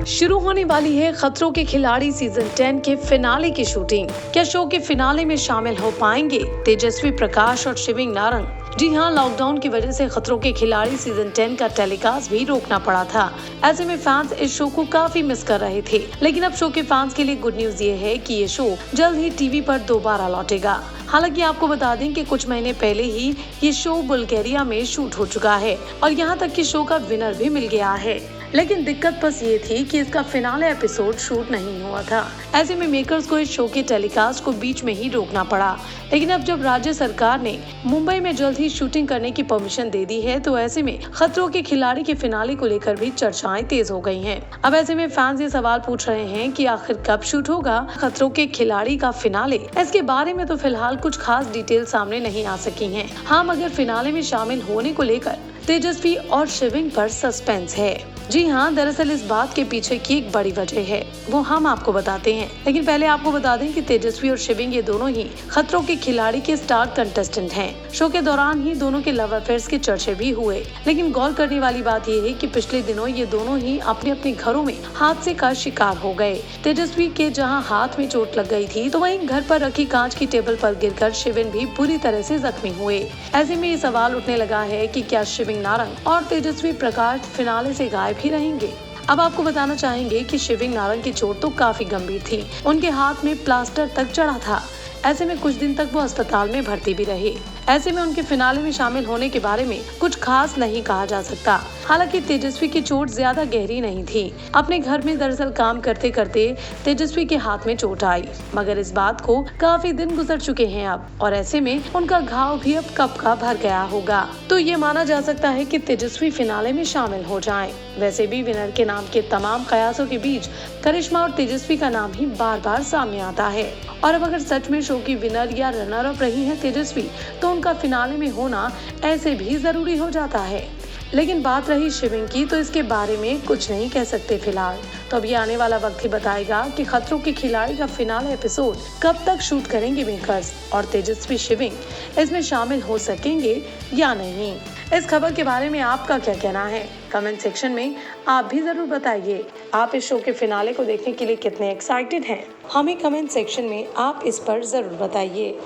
शुरू होने वाली है खतरों के खिलाड़ी सीजन 10 के फिनाले की शूटिंग। क्या शो के फिनाले में शामिल हो पाएंगे तेजस्वी प्रकाश और शिविंग नारंग? जी हाँ, लॉकडाउन की वजह से खतरों के खिलाड़ी सीजन 10 का टेलीकास्ट भी रोकना पड़ा था। ऐसे में फैंस इस शो को काफी मिस कर रहे थे, लेकिन अब शो के फैंस के लिए गुड न्यूज ये है कि ये शो जल्द ही टीवी पर दोबारा लौटेगा। हालांकि आपको बता दें कि कुछ महीने पहले ही ये शो बुल्गारिया में शूट हो चुका है और यहाँ तक कि शो का विनर भी मिल गया है। लेकिन दिक्कत बस ये थी कि इसका फिनाले एपिसोड शूट नहीं हुआ था। ऐसे में मेकर्स को इस शो के टेलीकास्ट को बीच में ही रोकना पड़ा। लेकिन अब जब राज्य सरकार ने मुंबई में जल्द ही शूटिंग करने की परमिशन दे दी है, तो ऐसे में खतरों के खिलाड़ी के फिनाले को लेकर भी चर्चाएं तेज हो गई हैं। अब ऐसे में फैंस ये सवाल पूछ रहे हैं कि आखिर कब शूट होगा खतरों के खिलाड़ी का फिनाले। इसके बारे में तो फिलहाल कुछ खास डिटेल सामने नहीं आ सकी हैं। हाँ, मगर फिनाले में शामिल होने को लेकर तेजस्वी और शिविंग पर सस्पेंस है। जी हाँ, दरअसल इस बात के पीछे की एक बड़ी वजह है, वो हम आपको बताते हैं। लेकिन पहले आपको बता दें कि तेजस्वी और शिविंग ये दोनों ही खतरों के खिलाड़ी के स्टार कंटेस्टेंट हैं। शो के दौरान ही दोनों के लव अफेयर्स के चर्चे भी हुए। लेकिन गौर करने वाली बात ये है कि पिछले दिनों ये दोनों ही अपने अपने घरों में हादसे का शिकार हो गए। तेजस्वी के जहाँ हाथ में चोट लग गई थी, तो वहीं घर पर रखी कांच की टेबल पर गिरकर शिविंग भी बुरी तरह से जख्मी हुए। ऐसे में ये सवाल उठने लगा है कि क्या शिविंग नारंग और तेजस्वी प्रकाश फिनाले से गायब ही रहेंगे। अब आपको बताना चाहेंगे कि शिविंग नारंग की चोट तो काफी गंभीर थी। उनके हाथ में प्लास्टर तक चढ़ा था। ऐसे में कुछ दिन तक वो अस्पताल में भर्ती भी रहे। ऐसे में उनके फिनाले में शामिल होने के बारे में कुछ खास नहीं कहा जा सकता। हालांकि तेजस्वी की चोट ज्यादा गहरी नहीं थी। अपने घर में दरअसल काम करते करते तेजस्वी के हाथ में चोट आई, मगर इस बात को काफी दिन गुजर चुके हैं अब, और ऐसे में उनका घाव भी अब कब का भर गया होगा। तो ये माना जा सकता है कि तेजस्वी फिनाले में शामिल हो जाएं। वैसे भी विनर के नाम के तमाम कयासों के बीच करिश्मा और तेजस्वी का नाम ही बार बार सामने आता है। और अब अगर सच में शो की विनर या रनर अप रही है तेजस्वी, तो उनका फिनाले में होना ऐसे भी जरूरी हो जाता है। लेकिन बात रही शिविंग की, तो इसके बारे में कुछ नहीं कह सकते फिलहाल। तो अब ये आने वाला वक्त ही बताएगा कि खतरों के खिलाड़ी का फिनाले एपिसोड कब तक शूट करेंगे मेकर्स, और तेजस्वी शिविंग इसमें शामिल हो सकेंगे या नहीं। इस खबर के बारे में आपका क्या कहना है, कमेंट सेक्शन में आप भी जरूर बताइए। आप इस शो के फिनाले को देखने के लिए कितने एक्साइटेड हैं, हमें कमेंट सेक्शन में आप इस पर जरूर बताइए।